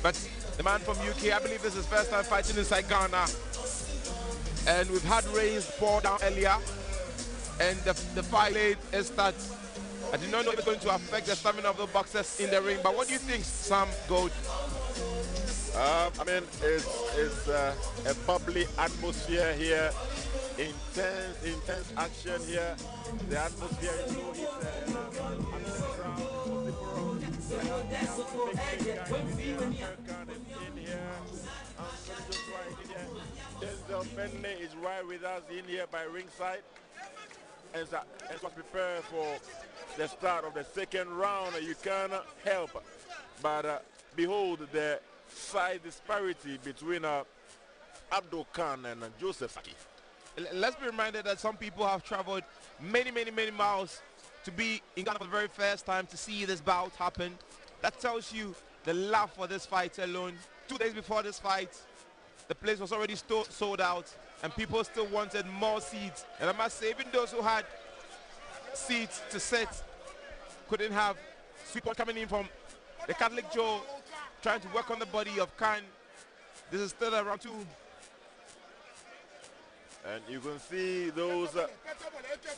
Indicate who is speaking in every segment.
Speaker 1: But the man from UK, I believe this is his first time fighting inside Ghana. And we've had rains pour down earlier. And the fight is that I did not know it was going to affect the stamina of the boxers in the ring. But what do you think, Sam Gold?
Speaker 2: I mean, it's a bubbly atmosphere here, intense action here. The atmosphere is so Denzel Bentley is right with us in here by ringside, as we prepare for the start of the second round. You cannot help but behold the size disparity between Abdul Khan and Joseph Saki.
Speaker 1: Let's be reminded that some people have traveled many miles to be in Ghana for the very first time to see this bout happen. That tells you the love for this fight alone. 2 days before this fight, the place was already sold out and people still wanted more seats. And I must say, even those who had seats to sit couldn't have. People coming in from the Catholic Joe trying to work on the body of Khan. This is still around 2.
Speaker 2: And you can see those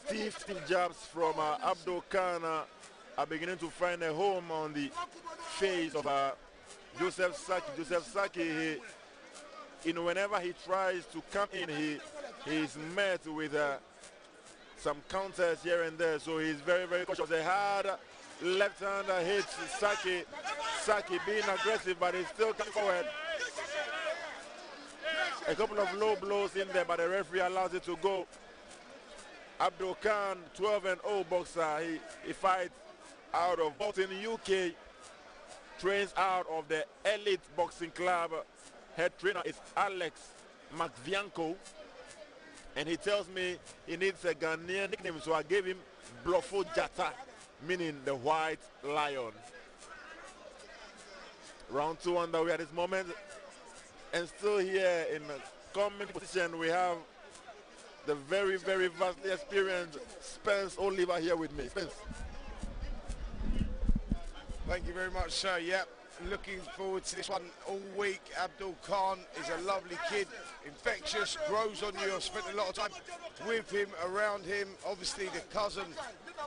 Speaker 2: stiff jabs from Abdul Khan are beginning to find a home on the face of Joseph Saki. Joseph Saki, whenever he tries to come in, he is met with some counters here and there. So he's very cautious. A hard left hand hits Saki. Saki being aggressive, but he's still coming forward. A couple of low blows in there, but the referee allows it to go. Abdul Khan, 12-0 boxer. He fights out of Bouts in the UK, trains out of the Elite Boxing Club. Head trainer is Alex Macvianco, and he tells me he needs a Ghanaian nickname, so I gave him Blofo Jata, meaning the White Lion. Round 2 underway at this moment. And still here in coming position, we have the very vastly experienced Spence Oliver here with me. Spence.
Speaker 3: Thank you very much, sir. Yep, looking forward to this one all week. Abdul Khan is a lovely kid, infectious, grows on you. I've spent a lot of time with him, around him. Obviously the cousin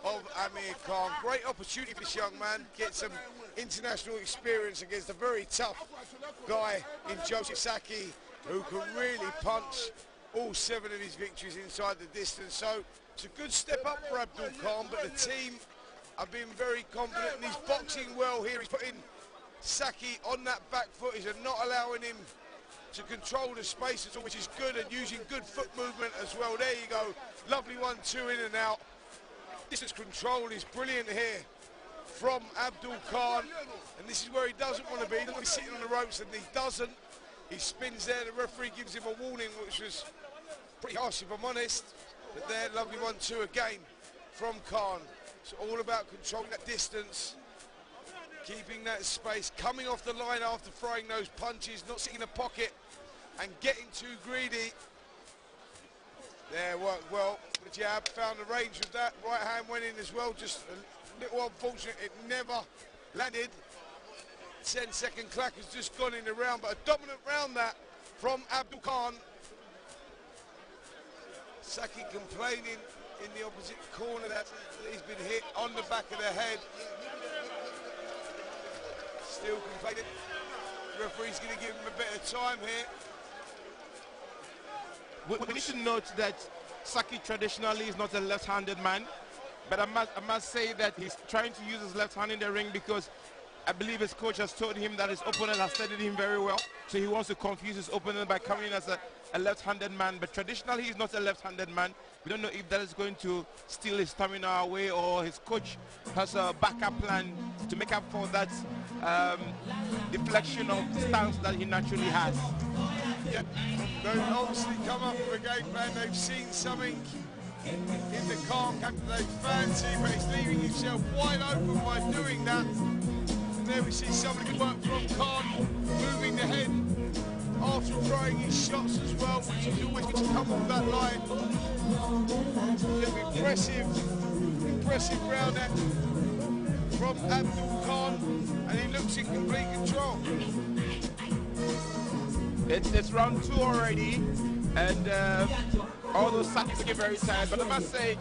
Speaker 3: of Amir Khan. Great opportunity for this young man, get some international experience against a very tough guy in Joseph Saki, who can really punch. All 7 of his victories inside the distance. So it's a good step up for Abdul Khan, but the team have been very confident, and he's boxing well here. He's putting Saki on that back foot. He's not allowing him to control the space at all, which is good, and using good foot movement as well. There you go. Lovely 1-2 in and out. Distance control is brilliant here from Abdul Khan, and this is where he doesn't want to be. He doesn't want to be sitting on the ropes, and he doesn't. He spins there. The referee gives him a warning, which was pretty harsh if I'm honest. But there, lovely 1-2 again from Khan. It's all about controlling that distance, keeping that space, coming off the line after throwing those punches, not sitting in the pocket and getting too greedy. There, worked well. The jab, found the range of that. Right hand went in as well, just a little unfortunate. It never landed. 10-second clack has just gone in the round, but a dominant round that from Abdul Khan. Saki complaining in the opposite corner that he's been hit on the back of the head. Still complaining. The referee's going to give him a bit of time here.
Speaker 1: We need to note that Saki traditionally is not a left-handed man, but I must say that he's trying to use his left hand in the ring because I believe his coach has told him that his opponent has studied him very well, so he wants to confuse his opponent by coming in as a left-handed man. But traditionally, he's not a left-handed man. We don't know if that is going to steal his stamina away, or his coach has a backup plan to make up for that deflection of stance that he naturally has.
Speaker 3: Yeah, they've obviously come up with a game plan. They've seen something in the Khan captain they fancy, but he's leaving himself wide open by doing that. And there we see some of the good work from Khan, moving the head after throwing his shots as well, which is always going to come off that line. Yeah, impressive round that from Abdul Khan, and he looks in complete control.
Speaker 1: It's round 2 already, and although Saki's looking very tired, but I must say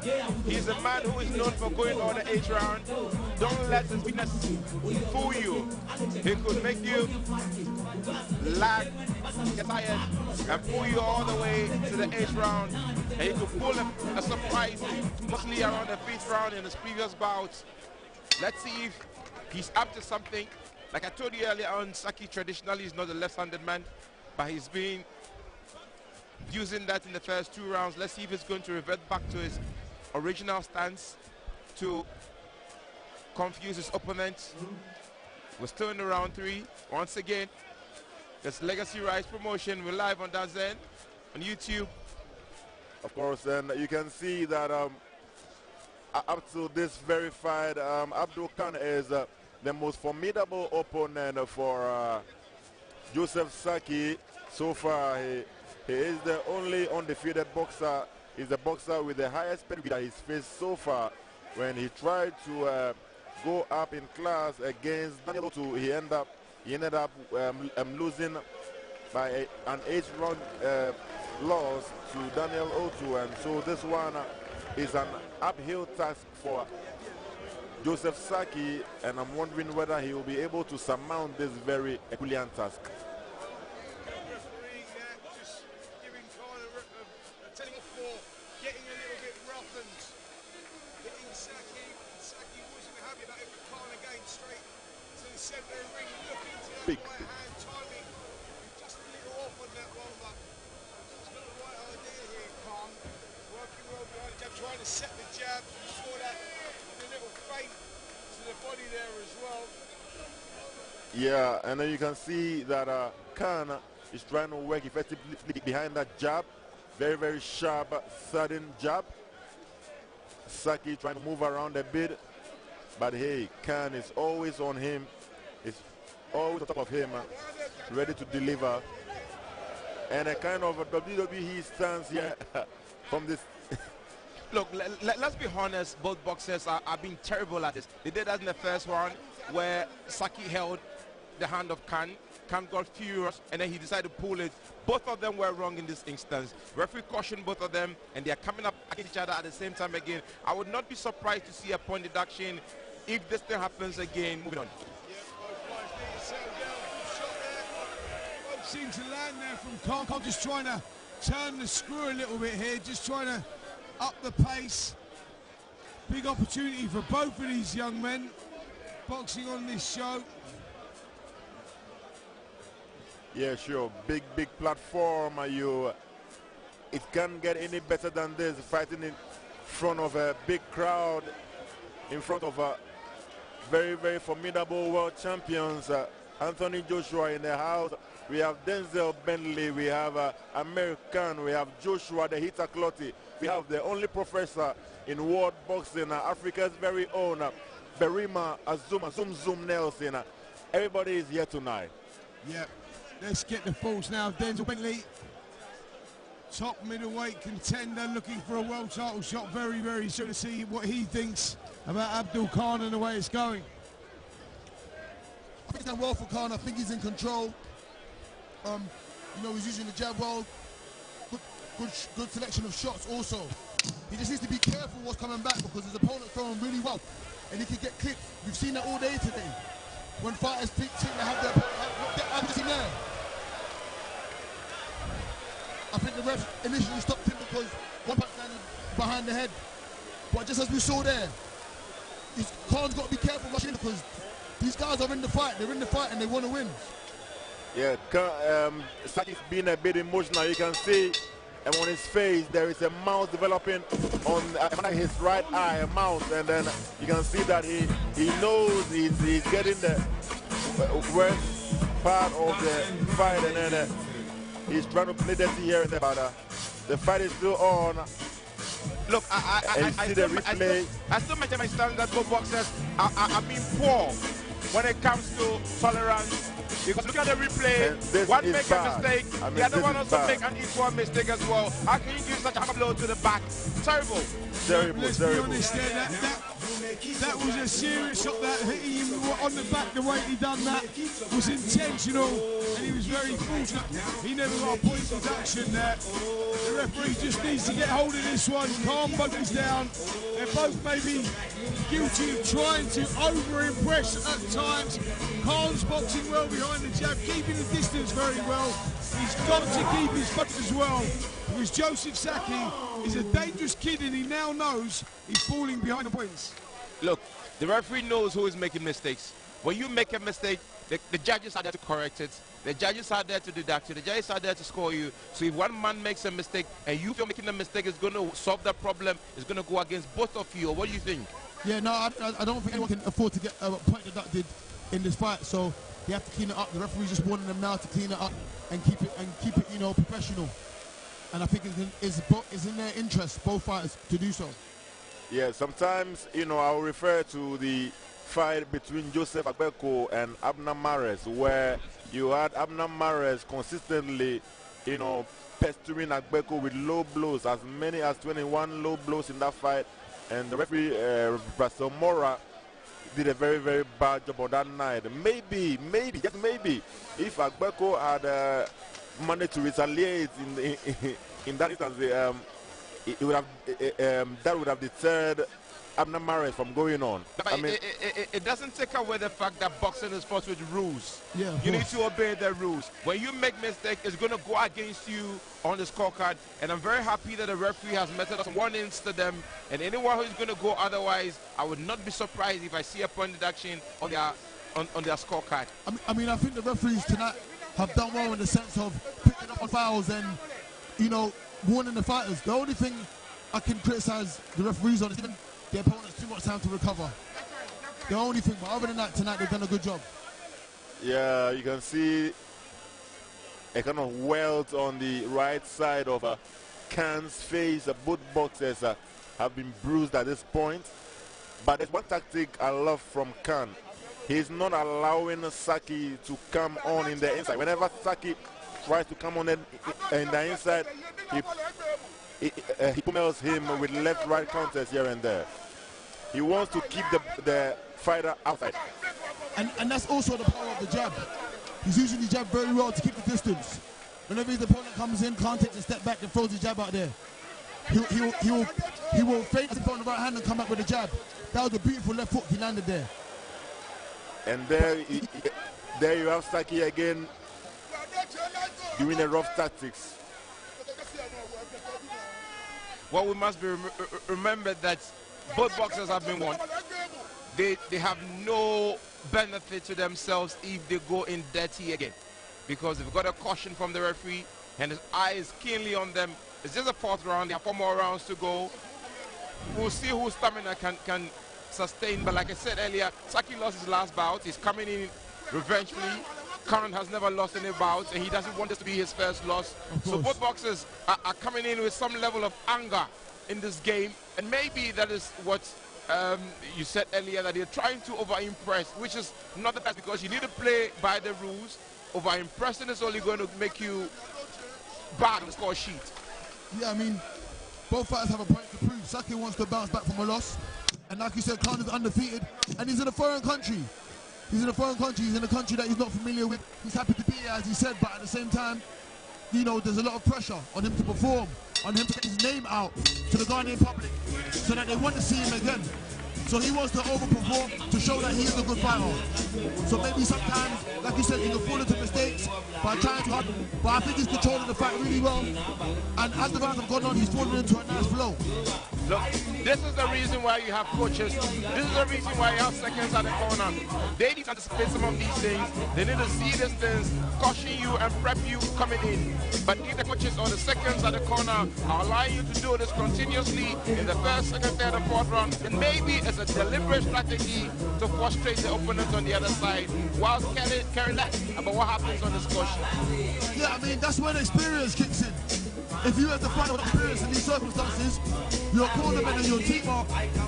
Speaker 1: he's a man who is known for going on the 8th round. Don't let his weakness fool you. He could make you lag, get tired, and pull you all the way to the 8th round. And he could pull a surprise, mostly around the 5th round in his previous bouts. Let's see if he's up to something. Like I told you earlier on, Saki traditionally is not a left-handed man, but he's been using that in the first 2 rounds. Let's see if he's going to revert back to his original stance to confuse his opponent. We're still in the round 3. Once again, this Legacy Rise promotion. We're live on that Zen on YouTube.
Speaker 2: Of course, and you can see that up to this verified, Abdul Khan is the most formidable opponent for Joseph Saki. So far, he is the only undefeated boxer. He's the boxer with the highest pedigree that he's faced so far. When he tried to go up in class against Daniel Otu, he ended up losing by an 8th round loss to Daniel Otu, and so this one is an uphill task for Joseph Saki, and I'm wondering whether he will be able to surmount this very Herculean task.
Speaker 3: Just giving Khan a telling off for getting a little bit rough and hitting Saki. Saki wasn't happy about it, but Khan again straight to the centre of the ring, looking to the right hand timing. Just a little off on that one, but he's got the right idea here, Khan. Working well behind the jab, trying to set the jab. You saw that with a little feint to the body there as well.
Speaker 2: Yeah, and then you can see that Khan is trying to work effectively behind that jab. Very, very sharp, sudden jab. Saki trying to move around a bit. But hey, Khan is always on him. Is always on top of him, ready to deliver. And a kind of a WWE stance here from this.
Speaker 1: Look, let's be honest, both boxers are being terrible at this. They did that in the first round where Saki held the hand of Khan. Khan got furious and then he decided to pull it. Both of them were wrong in this instance. Referee cautioned both of them and they are coming up against each other at the same time again. I would not be surprised to see a point deduction if this thing happens again. Moving on.
Speaker 4: Both seem to land there from Khan. Khan just trying to turn the screw a little bit here, just trying to up the pace. Big opportunity for both of these young men boxing on this show.
Speaker 2: Yeah, sure. Big platform. It can't get any better than this. Fighting in front of a big crowd, in front of a very, very formidable world champions. Anthony Joshua in the house. We have Denzel Bentley. We have American. We have Joshua the Hitter Clotty. We have the only professor in world boxing, Africa's very own Berima Zoom Nelson. Everybody is here tonight.
Speaker 4: Yeah. Let's get the thoughts now. Denzel Bentley, top middleweight contender, looking for a world title shot. Very, very sure to see what he thinks about Abdul Khan and the way it's going.
Speaker 5: I think it's done well for Khan. I think he's in control. You know, he's using the jab well. Good selection of shots also. He just needs to be careful what's coming back because his opponent's throwing really well. And he can get clipped. We've seen that all day today. When fighters think they have their there. I think the ref initially stopped him because one punch landed behind the head. But just as we saw there, Khan's got to be careful rushing because these guys are in the fight. They're in the fight and they want to win.
Speaker 2: Yeah, Saki's being a bit emotional. You can see on his face there is a mouth developing on his right eye, a mouth, and then you can see that he knows he's getting the worst part of the fight, and then he's trying to play dirty here and there, but the fight is still on.
Speaker 1: Look, I still maintain my stance that both boxers are being poor when it comes to tolerance. Because look at the replay, one make a mistake, the other one also make an equal mistake as well. How can you give such a blow to the back? Terrible.
Speaker 4: Let's be honest there, that was a serious shot. That hitting him on the back, the way he done that was intentional, and he was very fortunate. He never got a point deduction there. The referee just needs to get hold of this one, calm both down. They're both maybe guilty of trying to over-impress at times. Khan's boxing well behind the jab, keeping the distance very well. He's got to keep his focus as well, because Joseph Saki is a dangerous kid, and he now knows he's falling behind the points.
Speaker 1: Look, the referee knows who is making mistakes. When you make a mistake, the judges are there to correct it. The judges are there to deduct it. The judges are there to score you. So if one man makes a mistake and you feel making a mistake is going to solve that problem, it's going to go against both of you. Or what do you think?
Speaker 5: Yeah, no, I don't think anyone can afford to get a point deducted in this fight. So they have to clean it up. The referee's just warning them now to clean it up and keep it, you know, professional. And I think it's in their interest, both fighters, to do so.
Speaker 2: Yeah, sometimes, you know, I'll refer to the fight between Joseph Agbeko and Abner Mares, where you had Abner Mares consistently, you know, pestering Agbeko with low blows, as many as 21 low blows in that fight. And the referee, Russell Mora, did a very, very bad job on that night. Maybe, just maybe, if Agbeko had managed to retaliate in that instance, it would have that would have deterred Abner Mares from going on.
Speaker 1: But I mean, it doesn't take away the fact that boxing is fought with rules.
Speaker 5: Yeah,
Speaker 1: you need to obey the rules. When you make mistake, it's going to go against you on the scorecard. And I'm very happy that the referee has meted us warnings to them. And anyone who's going to go otherwise, I would not be surprised if I see a point deduction on their scorecard.
Speaker 5: I mean, I think the referees tonight have done well in the sense of picking up on fouls and, you know, warning the fighters. The only thing I can criticize the referees on is giving the opponents too much time to recover. The only thing, but other than that, tonight they've done a good job.
Speaker 2: Yeah, you can see a kind of welt on the right side of Khan's face. Both boxers have been bruised at this point. But there's one tactic I love from Khan. He's not allowing Saki to come on in the inside. Whenever Saki tries to come on in the inside, he pummels him with left-right counters here and there. He wants to keep the fighter outside.
Speaker 5: And that's also the power of the jab. He's using the jab very well to keep the distance. Whenever his opponent comes in, Khan takes a step back and throws the jab out there. He will feint his opponent right hand and come back with a jab. That was a beautiful left hook he landed there.
Speaker 2: And there you have Saki again doing the rough tactics.
Speaker 1: Well, we must be remember that both boxers have been won. They have no benefit to themselves if they go in dirty again, because they've got a caution from the referee and his eye is keenly on them. It's just a fourth round. They have 4 more rounds to go. We'll see whose stamina can sustain. But like I said earlier, Saki lost his last bout. He's coming in revengefully. Khan has never lost any bouts, and he doesn't want this to be his first loss. So both boxers are coming in with some level of anger in this game, and maybe that is what you said earlier, that they're trying to over-impress, which is not the best, because you need to play by the rules. Over-impressing is only going to make you bad on the score sheet.
Speaker 5: Yeah, I mean, both fighters have a point to prove. Saki wants to bounce back from a loss, and like you said, Khan is undefeated, and he's in a foreign country. He's in a foreign country. He's in a country that he's not familiar with. He's happy to be here, as he said, but at the same time, you know, there's a lot of pressure on him to perform, on him to get his name out to the Ghanaian public, so that they want to see him again. So he wants to overperform to show that he is a good fighter. So maybe sometimes, like you said, he can fall into mistakes by trying to hard, but I think he's controlling the fight really well. And as the rounds have gone on, he's fallen into a nice flow.
Speaker 1: Look, this is the reason why you have coaches. This is the reason why you have seconds at the corner. They need to anticipate some of these things. They need to see these things, caution you and prep you coming in. But if the coaches or the seconds at the corner are allowing you to do this continuously in the first, second, third, and fourth round, then maybe it's a deliberate strategy to frustrate the opponent on the other side, whilst caring less about what happens on the score sheet.
Speaker 5: Yeah, I mean, that's when experience kicks in. If you have the fight with experience in these circumstances, your cornermen and your team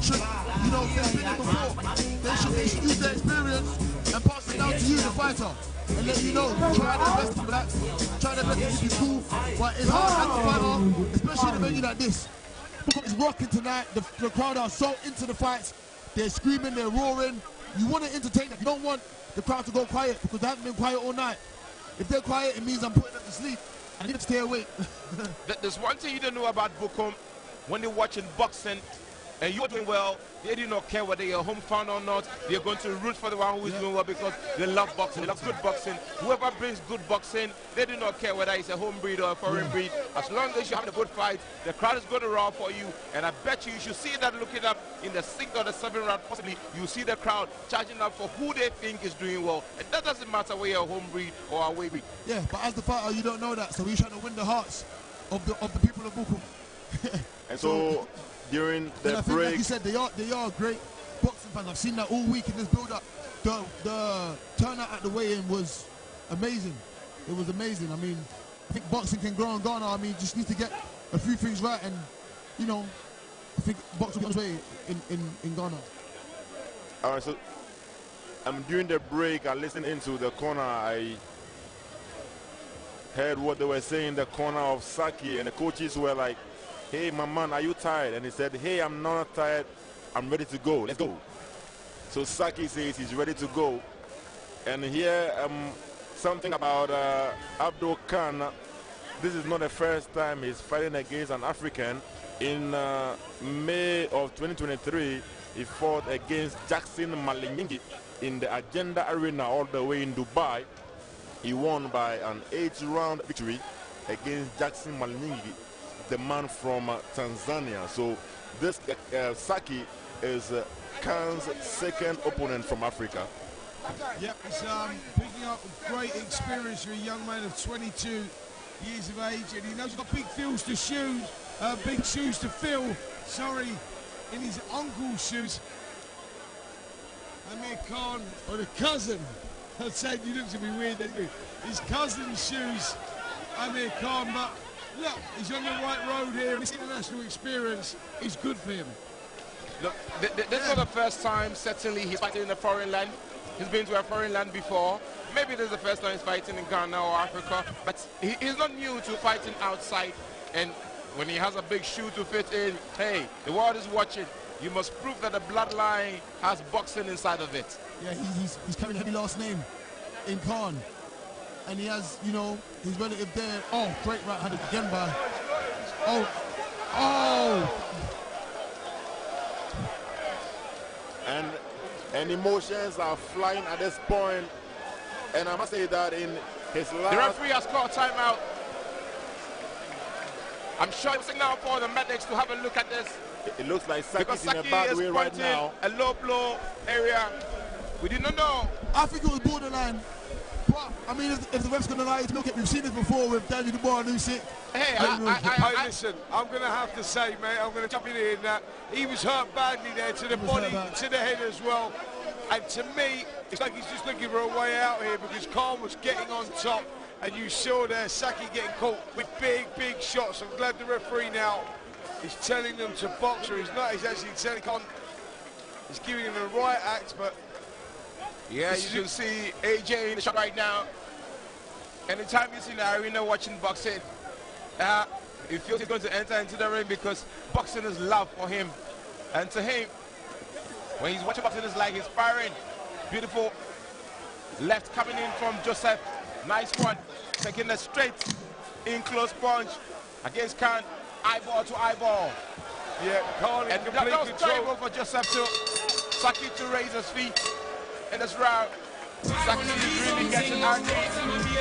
Speaker 5: should, you know, they've been there before. They should use their experience and pass it down to you, the fighter, and let you know, try their best to relax, try their best to keep you cool. But it's hard as a fighter, especially in a venue like this. It's rocking tonight. The crowd are so into the fights. They're screaming, they're roaring. You want to entertain them. You don't want the crowd to go quiet because they haven't been quiet all night. If they're quiet, it means I'm putting them to sleep. I need to stay awake.
Speaker 1: There's one thing you don't know about Bukom. When they're watching boxing and you're doing well, they do not care whether you're a home fan or not. They're going to root for the one who is doing well because they love boxing. They love good boxing. Whoever brings good boxing, they do not care whether it's a home breed or a foreign breed. As long as you have a good fight, the crowd is going to roar for you. And I bet you should see that looking up in the 6th or the 7th round, possibly, you see the crowd charging up for who they think is doing well. And that doesn't matter whether you're a home breed or a away breed.
Speaker 5: Yeah, but as the fighter, you don't know that. So he's trying to win the hearts of the people of Bukom.
Speaker 2: And so during the
Speaker 5: I think,
Speaker 2: break,
Speaker 5: like you said, they are great boxing fans. I've seen that all week in this build-up. The turnout at the weigh-in was amazing. It was amazing. I mean, I think boxing can grow in Ghana. I mean, just need to get a few things right, and you know, I think boxing will get its way in Ghana.
Speaker 2: all right. So during the break, I listened into the corner. I heard what they were saying in the corner of Saki, and the coaches were like, "Hey, my man, are you tired?" And he said, "Hey, I'm not tired. I'm ready to go. Let's go." So Saki says he's ready to go. And here, something about Abdul Khan. This is not the first time he's fighting against an African. In May of 2023, he fought against Jackson Malinyingi in the Agenda Arena all the way in Dubai. He won by an 8-round victory against Jackson Malinyingi, the man from Tanzania. So this Saki is Khan's second opponent from Africa.
Speaker 4: Yep, he's picking up a great experience for a young man of 22 years of age, and he knows he's got big shoes to fill. Sorry, in his uncle's shoes. Amir Khan, or the cousin. I'm saying you look to be weird, don't you? His cousin's shoes, Amir Khan, but look, he's on the right road here. This international experience is good for him.
Speaker 1: Look, this is not the first time, certainly, he's fighting in a foreign land. He's been to a foreign land before. Maybe this is the first time he's fighting in Ghana or Africa, but he's not new to fighting outside. And when he has a big shoe to fit in, hey, the world is watching. You must prove that the bloodline has boxing inside of it.
Speaker 5: Yeah, he's carrying a heavy last name in Khan. And he has, you know, his relative there. Oh, great right hand again by. Oh!
Speaker 2: And emotions are flying at this point. And I must say that in his last...
Speaker 1: The referee has called timeout. I'm sure it's now for the medics to have a look at this.
Speaker 2: It looks like
Speaker 1: because
Speaker 2: Saki's in a
Speaker 1: Saki
Speaker 2: bad
Speaker 1: is
Speaker 2: way right now.
Speaker 1: a low blow area. We did not know.
Speaker 5: I think it was borderline. But, I mean, if the ref's going to lie, look at, we've seen this before with Danny Dubois and Usyk.
Speaker 1: Hey,
Speaker 3: listen, I'm going to have to say, mate, I'm going to jump in here that he was hurt badly there to the body, to the head as well. And to me, it's like he's just looking for a way out here because Khan was getting on top. And you saw there Saki getting caught with big shots. I'm glad the referee now is telling them to box, or he's not. He's actually telling Khan, he's giving him the right act, but...
Speaker 1: Yeah, you can see AJ in the shot right now. Anytime he's in the arena watching boxing, he feels he's going to enter into the ring because boxing is love for him. And to him, when he's watching boxing, it's like he's firing. Beautiful left coming in from Joseph. Nice one. Taking a straight in close punch against Khan. Eyeball to eyeball.
Speaker 3: Yeah, Khan in complete
Speaker 1: that was
Speaker 3: control.
Speaker 1: terrible for Joseph to Saki to raise his feet in this round. Saki is really getting angry.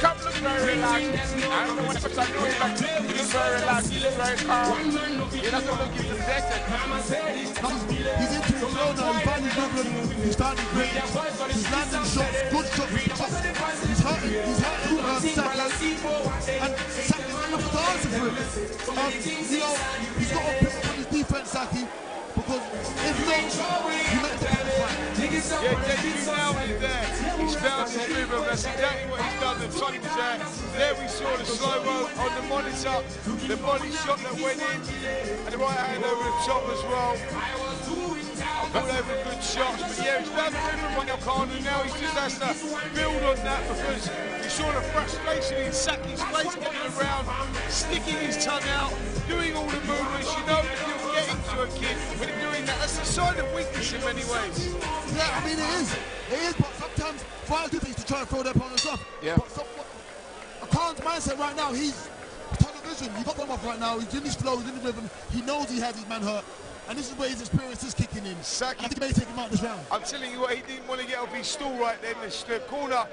Speaker 1: Come look very relaxed. I don't know what the are doing, but he looks very relaxed. He looks very calm. He doesn't look intimidated.
Speaker 5: He's into it well now. He's finding good. He's starting great. He's landing shots, good shots. He's hurting Saki. And Saki's not enough to answer for him. You know, he's got to pick up on his defense, Saki. Because if not, he makes the fight.
Speaker 3: Yeah, he's found it there. He's found his rhythm. That's exactly what he's done. The time was there. There we saw the slow-mo on the monitor. The body shot that went in. And the right hand over the top as well. All over good shots. But yeah, he's found the rhythm on Khan. And now he just has to build on that because you saw the frustration in Saki's face getting around, sticking his tongue out, doing all the movements. You know that you're getting mature kid, when he's doing that, that's a sign of weakness in many ways.
Speaker 5: Yeah, I mean, it is. It is, but sometimes fighters do things to try and throw their opponents off.
Speaker 3: Yeah.
Speaker 5: But Khan's mindset right now, he's tunnel vision. You got them off right now. He's in his flow, he's in the rhythm. He knows he has his man hurt. And this is where his experience is kicking in.
Speaker 3: Saki,
Speaker 5: I think he may take him out this round.
Speaker 3: I'm telling you what, he didn't want to get off his stool right then. The corner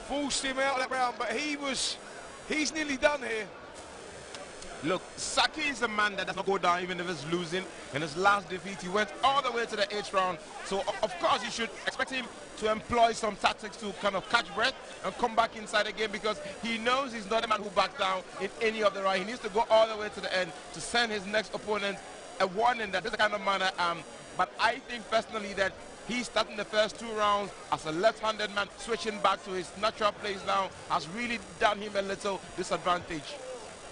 Speaker 3: forced him out of that round, but he's nearly done here.
Speaker 1: Look, Saki is a man that does not go down even if it's losing. In his last defeat, he went all the way to the 8th round. So, of course, you should expect him to employ some tactics to kind of catch breath and come back inside again, because he knows he's not a man who backs down in any of the round. He needs to go all the way to the end to send his next opponent a warning that this is the kind of man I am. But I think personally that he's starting the first 2 rounds as a left-handed man, switching back to his natural place now has really done him a little disadvantage.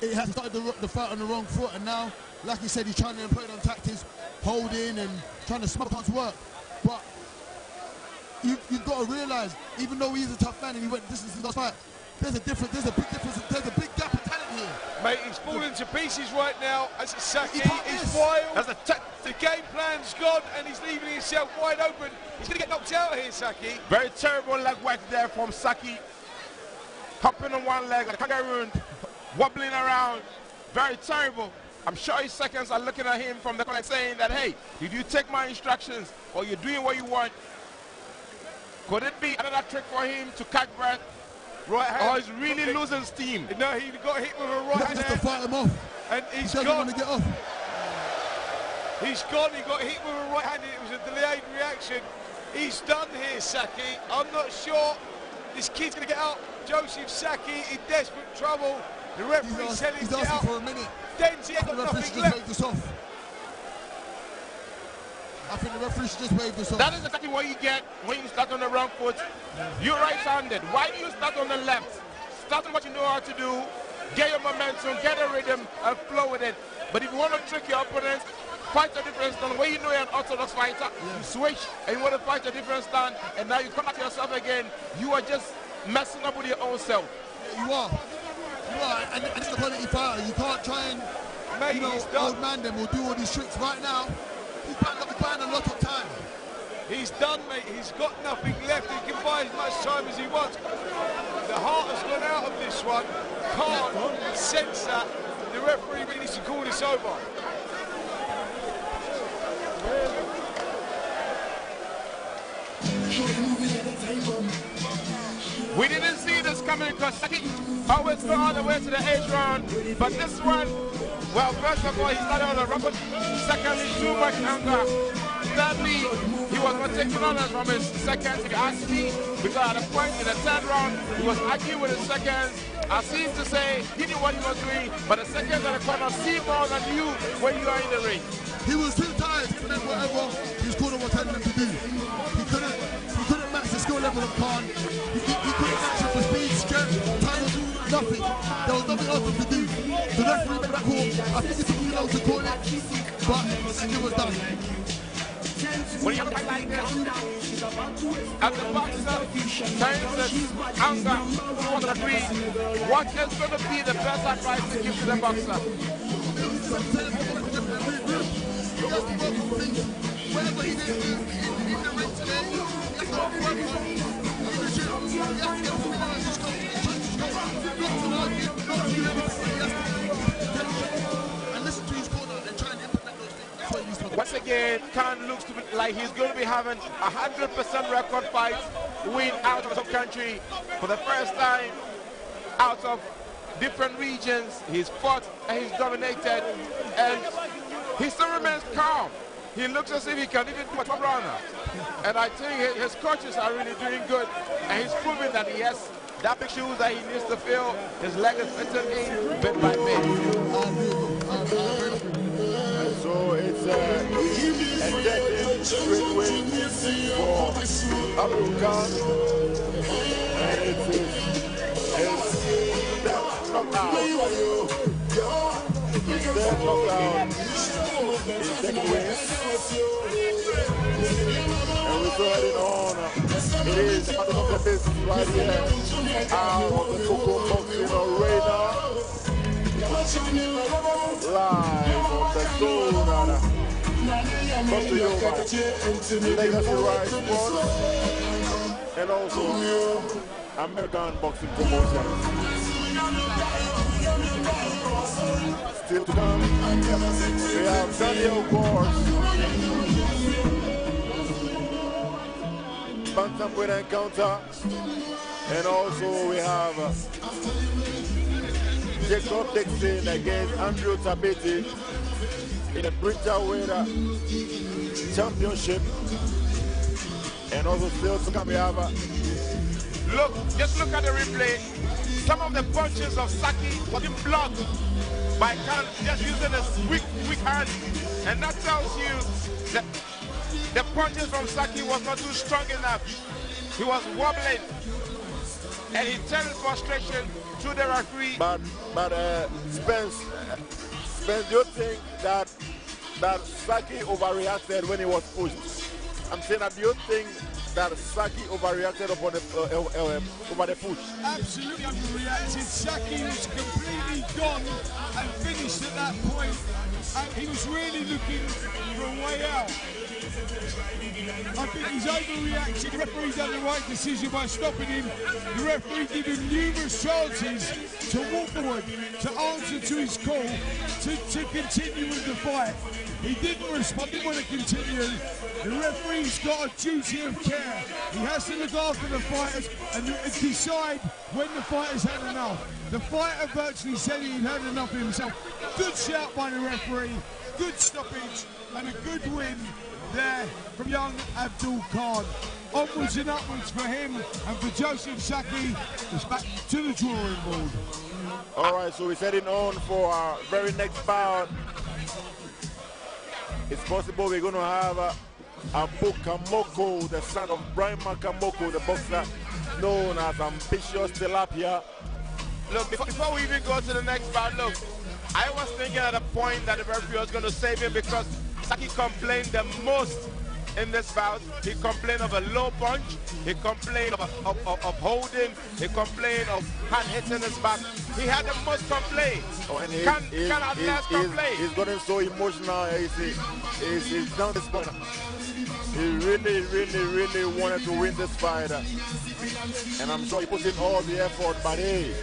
Speaker 5: He has started the fight on the wrong foot, and now, like he said, he's trying to employ them tactics, holding and trying to smoke Khan's work. But you've got to realise, even though he's a tough man and he went distance in the fight, there's a big difference, there's a big gap of talent here.
Speaker 3: Mate, he's falling to pieces right now. As Saki is wild. The game plan's gone, and he's leaving himself wide open. He's going to get knocked out here, Saki.
Speaker 1: Very terrible leg work there from Saki. Hopping on one leg, like a kangaroo, wobbling around. Very terrible. I'm sure his seconds are looking at him from the corner saying that, hey, did you take my instructions, or you're doing what you want? Could it be another trick for him to catch breath?
Speaker 3: Right hand.
Speaker 1: Oh, he's really losing steam.
Speaker 3: No, he got hit with a right hand.
Speaker 5: Just to fight him off.
Speaker 3: And he's
Speaker 5: he
Speaker 3: gone.
Speaker 5: Want to get off.
Speaker 3: He's gone. He got hit with a right hand. It was a delayed reaction. He's done here, Saki. I'm not sure this kid's going to get out. Joseph Saki in desperate trouble. The referee said he's
Speaker 5: asking
Speaker 3: out.
Speaker 5: for a minute.
Speaker 3: Denzi ain't got nothing left.
Speaker 5: This off. I think the referee should just wave this off.
Speaker 1: That is exactly what you get when you start on the wrong foot. You're right-handed. Why do you start on the left? Start on what you know how to do. Get your momentum, get a rhythm, and flow with it. But if you want to trick your opponent, fight a different stand. When you know you're an orthodox fighter, you switch and you want to fight a different stand, and now you come back to yourself again. You are just messing up with your own self.
Speaker 5: You are. And it's the quality fighter. You can't try and,
Speaker 3: mate,
Speaker 5: old man them will do all these tricks right now. He's buying a lot of time.
Speaker 3: He's done, mate. He's got nothing left. He can buy as much time as he wants. The heart has gone out of this one. Can't sense that. The referee really needs to call this over.
Speaker 1: We didn't see this coming because Saki always go all the way to the 8th round. But this one, well, first of all, he started on the rubber. Secondly, too much anger. Thirdly, he was not taking orders from his seconds, if you ask me, because at a point in the 3rd round, he was arguing with his seconds. I seem to say he knew what he was doing, but the seconds at the corner see more than you when you are in the ring.
Speaker 5: He was too tired to do whatever his corner was telling him to do. He couldn't match the skill level of Khan. He couldn't match it for speed, strength, time, nothing. There was nothing else for him to do. The referee made that call. I think it's something else to call it, but it was done.
Speaker 1: When you have a fight like this, and the boxer turns his anger towards the greed, what is going to be the best advice to give to the boxer?
Speaker 5: Whatever he did in the ring today, he has to work on. He has to get and listen to his corner and try and implement those things. That's what he needs to do.
Speaker 1: Once again, Khan looks to be like he's going to be having 100% record fight win out of the country for the first time out of different regions. He's fought and he's dominated, and he still remains calm. He looks as if he can even do a top runner. And I think his coaches are really doing good, and he's proving that he has that big shoes that he needs to fill. His leg is fitting in bit by bit.
Speaker 2: So it's a dead straight win for Abdul Khan, and it's that knockout. It's that knockout. His second win. And we saw it on. It is the battle of the business right here out of the Coco Boxing Arena. Live on the zone. Brought to you by Legacy Rise Sports and also American Boxing Promotions. Still to come, we have Daniel Gors, bantamweight encounter, and also we have Jacob Dixon against Andrew Tabiti in the Bridgerweight Championship, and also still to come we have
Speaker 1: just look at the replay. Some of the punches of Saki was blocked by Khan just using his weak hand, and that tells you that the punches from Saki was not too strong enough. He was wobbling, and he turned his frustration to the referee.
Speaker 2: But Spence, do you think that Saki overreacted when he was pushed? I'm saying that, do you think that Saki overreacted over the push?
Speaker 4: Absolutely underreacted. Saki was completely gone and finished at that point, and he was really looking for a way out. I think he's overreacted. The referee done the right decision by stopping him. The referee gave him numerous chances to walk forward, to answer to his call, to continue with the fight. He didn't respond, didn't want to continue. The referee's got a duty of care. He has to look after the fighters and decide when the fighter's had enough. The fighter virtually said he'd had enough of himself. Good shout by the referee, good stoppage, and a good win there from young Abdul Khan. Onwards and upwards for him, and for Joseph Saki, it's back to the drawing board.
Speaker 2: All right, so we're heading on for our very next bout. It's possible we're going to have Abu Kamoko, the son of Brian Makamoko, the boxer known as Ambitious Tilapia.
Speaker 1: Look, before we even go to the next bout, look, I was thinking at a point that the referee was going to save him because Saki complained the most in this bout. He complained of a low punch, he complained of holding, he complained of hand hitting his back. He had the most complaints.
Speaker 2: Oh, and he's gotten so emotional. He's down this point. He really wanted to win this fight, and I'm sure he put in all the effort. But hey,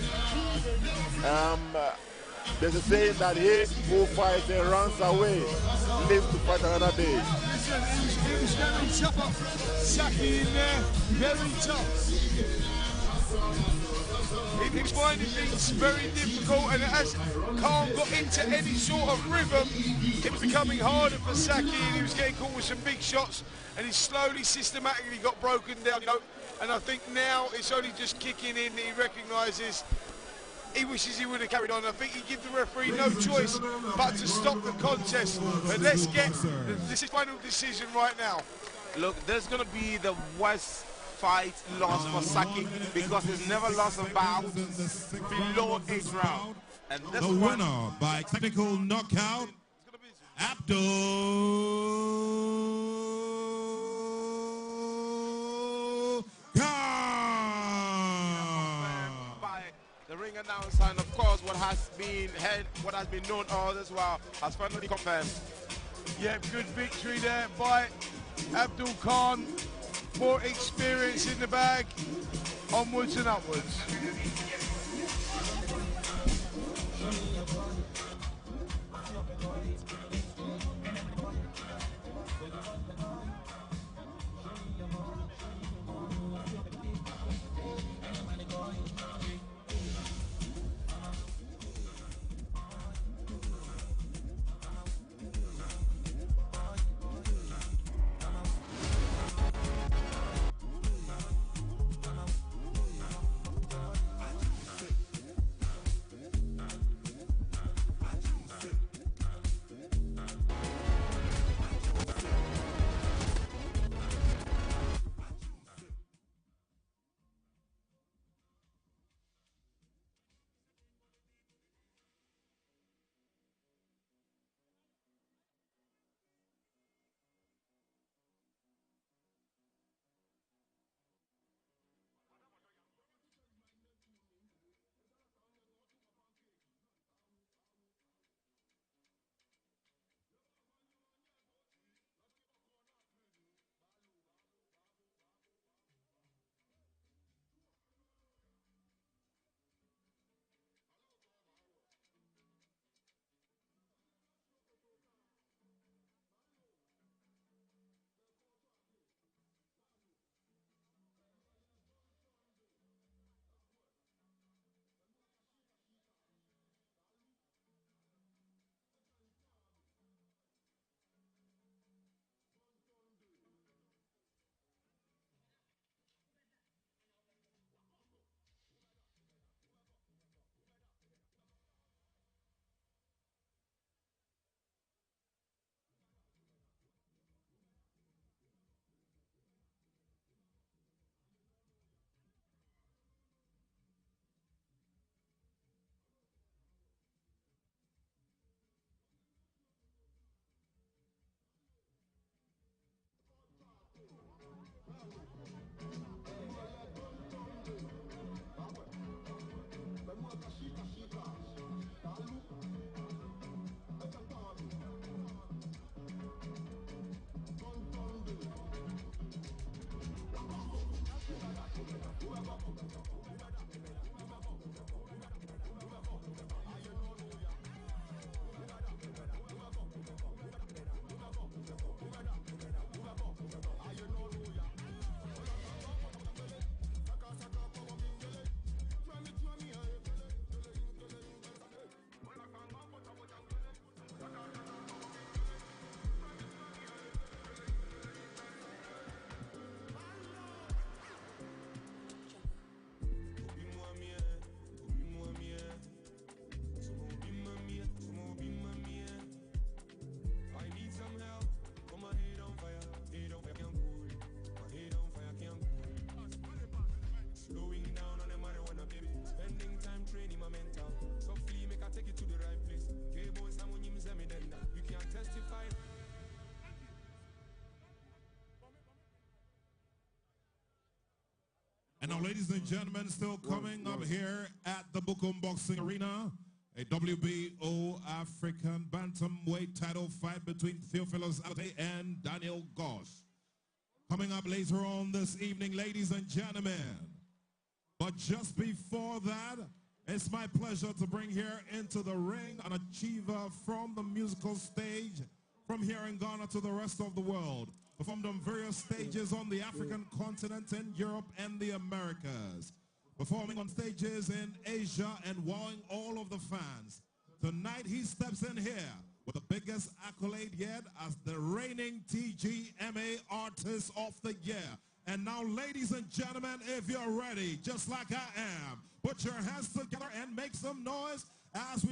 Speaker 2: there's a saying that he who fights and runs away lives to fight another day.
Speaker 4: Listen, it was very tough. Saki in there, very tough. He was finding things very difficult, and as Khan got into any sort of rhythm, it was becoming harder for Saki, and he was getting caught with some big shots, and he slowly, systematically got broken down. And I think now it's only just kicking in. He recognises he wishes he would have carried on. I think he gives the referee no choice but to stop the contest. But let's get this final decision right now.
Speaker 1: Look, there's going to be the worst fight loss for Saki because he's never lost a bout below 8 rounds. And this
Speaker 6: the winner by technical knockout, Abdul Khan.
Speaker 1: By the ring announcer, and of course what has been known all this while has finally confirmed.
Speaker 4: Yeah, good victory there by Abdul Khan. More experience in the bag. Onwards and upwards.
Speaker 6: And now, ladies and gentlemen, still coming up here at the Bukum Boxing Arena, a WBO African bantamweight title fight between Theophilus Alate and Daniel Gosh. Coming up later on this evening, ladies and gentlemen. But just before that, it's my pleasure to bring here into the ring an achiever from the musical stage, from here in Ghana to the rest of the world. Performed on various stages on the African continent, in Europe and the Americas. Performing on stages in Asia and wowing all of the fans. Tonight he steps in here with the biggest accolade yet as the reigning TGMA Artist of the Year. And now, ladies and gentlemen, if you're ready, just like I am, put your hands together and make some noise as we